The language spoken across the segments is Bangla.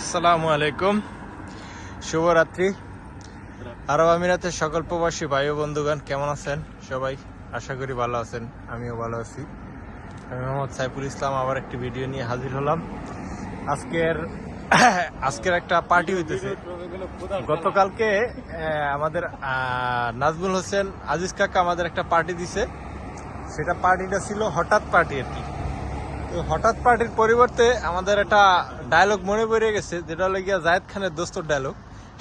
আসসালামু আলাইকুম, শুভরাত্রি। আরব আমিরাতের সকল প্রবাসী ভাই ও বন্ধুগণ কেমন আছেন সবাই? আশা করি ভালো আছেন, আমিও ভালো আছি। আমি মোহাম্মদ সাইফুল ইসলাম আবার একটি ভিডিও নিয়ে হাজির হলাম। আজকের একটা পার্টি হইতেছে। গতকালকে আমাদের নাজমুল হোসেন আজিজ কাকা আমাদের একটা পার্টি দিছে। সেটা পার্টিটা ছিল হঠাৎ পার্টি আর কি। হঠাৎ পার্টির পরিবর্তে আমাদের একটা ডায়লগ মনে পড়ে গেছে, যেটা হলো গিয়া জায়েদ খানের দোস্তর ডায়লগ।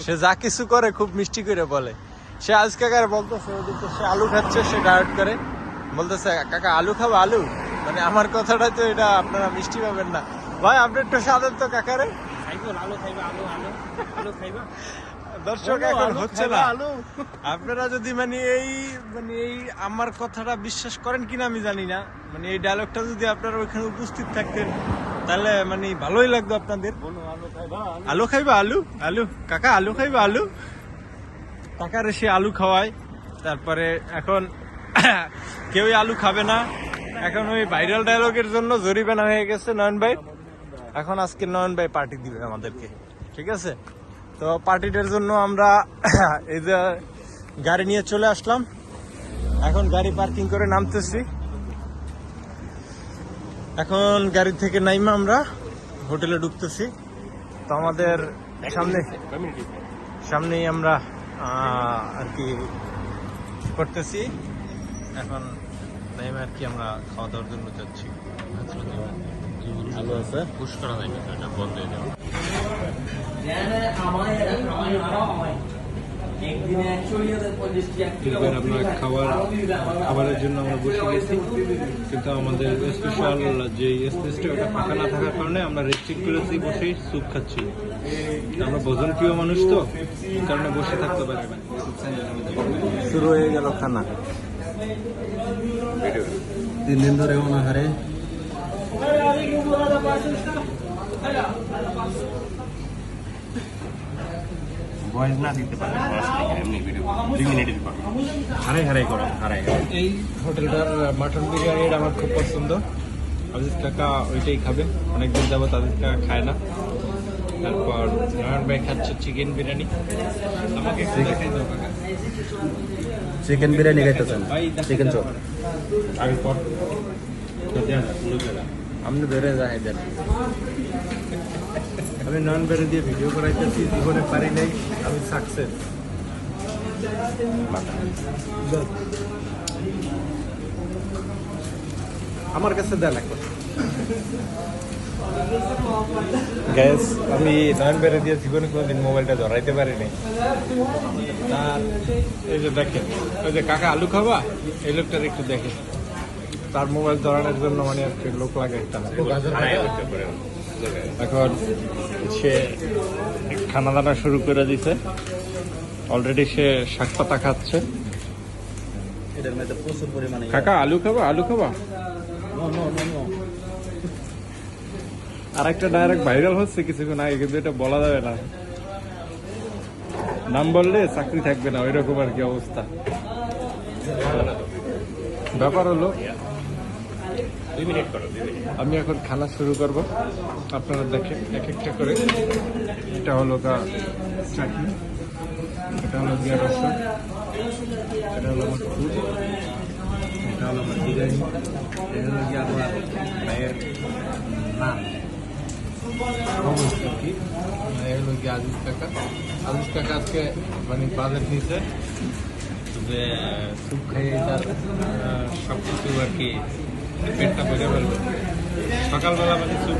সে যা কিছু করে খুব মিষ্টি করে বলে। সে আজ কাকার বলতেছে, সে আলু খাচ্ছে, সে ডায়েট করে বলতেছে কাকা আলু খাবো আলু। মানে আমার কথাটা তো এটা আপনারা মিষ্টি পাবেন না ভাই, আপনি একটু সাদেন তো কাকারে। দর্শক এখন হচ্ছে না। আপনারা যদি মানে এই আমার কথাটা বিশ্বাস করেন কিনা আমি জানি না, মানে এই ডায়লগটা যদি আপনারা ওইখানে উপস্থিত থাকতেন তাহলে মানে ভালোই লাগতো আপনাদের। আলু খাইবা আলু আলু কাকা আলু খাইবা আলু। কাকারে সে আলু খাওয়ায়। তারপরে এখন কেউই আলু খাবে না। এখন ওই ভাইরাল ডায়লগের জন্য জরিমানা হয়ে গেছে নয়ন ভাই। এখন আজকে নয়ন ভাই পার্টি দিবে আমাদেরকে, ঠিক আছে? তো পার্টিটার জন্য আমরা এই যে গাড়ি নিয়ে চলে আসলাম। এখন গাড়ি পার্কিং করে নামতেছি। এখন গাড়ি থেকে নাইমা আমরা হোটেলে ঢুকতেছি। তো আমাদের সামনেই আমরা আর কি করতেছি। এখন নাইমা আর কি আমরা খাওয়া দাওয়ার জন্য যাচ্ছি। ভালো আছে, পুশ করা যায় না, এটা বন্ধ হয়ে যাবে। খাবারের জন্য আমরা বসে গেছি, কিন্তু আমাদের স্পেশাল যে স্পেসটা ওটা ফাঁকা না থাকার কারণে আমরা রেস্ট্রিক্ট করেছি, বসেই স্যুপ খাচ্ছি। আমরা ভোজন প্রিয় মানুষ তো, এই কারণে বসে থাকতে পারি না। শুরু হয়ে গেল খানা। 3 দিন ধরে অনাহারে। এই হোটেলটার মাটন বিরিয়ানির আমার খুব পছন্দ। আজিজ কাকা ওইটাই খাবে, অনেকদিন যাবত আজিজ কাকা খায় না। তারপর নয়ন ভাই খাচ্ছে চিকেন বিরিয়ানি। আমাকে দেখাই দাও কাকা। চিকেন বিরিয়ানি খাইতেছেন? চিকেন চপ আগে পর আপনি ধরে যাই দেন। আমি নয়ন বেড়ে দিয়ে ভিডিও করাইতেছি, জীবনে পারি নাই, আমি সাকসেস। আমার কাছে দেন একবার গ্যাস। আমি নয়ন বেড়ে দিয়ে জীবনে কোনোদিন মোবাইলটা ধরাইতে পারি নাই। আর এই যে দেখেন, ওই যে কাকা আলু খাবা, এই লোকটার একটু দেখেন। তার মোবাইল ধরানোর জন্য মানে আর কি লোক লাগে একটা। এখন সে খানা দানা শুরু করে দিছে অলরেডি। সে শাক পাতা খাচ্ছে। এটার মধ্যে প্রচুর পরিমাণে। কাকা আলু খাবা আলু খাবা। আর একটা ডাইরেক্ট ভাইরাল হচ্ছে কিছুক্ষণ আগে, কিন্তু এটা বলা যাবে না। নাম বললে চাকরি থাকবে না, ওই রকম আর কি অবস্থা। ব্যাপার হলো আমি এখন খানা শুরু করব। আপনারা দেখেন এক একটা করে। এটা হলো চাটনি, এটা হলো গিয়া রসুন, এটা হলো আমার ফুড, এটা হলো আমার বিরিয়ানি, এটা হলো গিয়া আমার ভাইয়ের নাম সমস্ত কি। এটা হলো গিয়া আজিজ কাকা। আজিজ কাকা আজকে মানে বাজেট নিচ্ছে যে স্যুপ খাইয়ে তার সব কিছু আর কি পেটটা ভরে ফেলবো। সকালবেলা মানে স্যুপ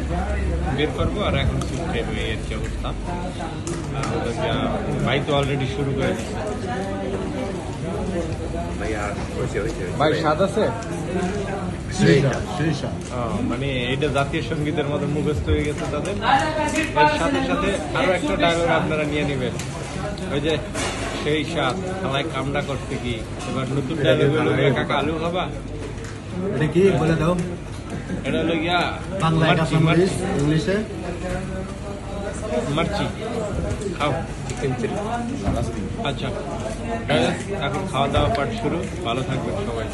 বের করবো, আর এখন স্যুপ খাইবো, এই আর কি অবস্থা। ভাই তো অলরেডি শুরু করে দিচ্ছে। ভাই স্বাদ আছে? মানে এইটা জাতীয় সঙ্গীতের মতো মুখস্থ হয়ে গেছে তাদের। এর সাথে সাথে আরো একটা ডায়লগ আপনারা নিয়ে নেবেন, ওই যে সেই স্বাদ খালায় কামড়া করতে কি। এবার নতুন ডায়লগ হলো কাকা আলু খাবা। এটা কি বলে দাও? এটা হলো গিয়া বাংলায় ইংলিশে মার্চি খাও চিকেন চিলি। আচ্ছা, এখন খাওয়া দাওয়া পার্ট শুরু। ভালো থাকবেন সবাই।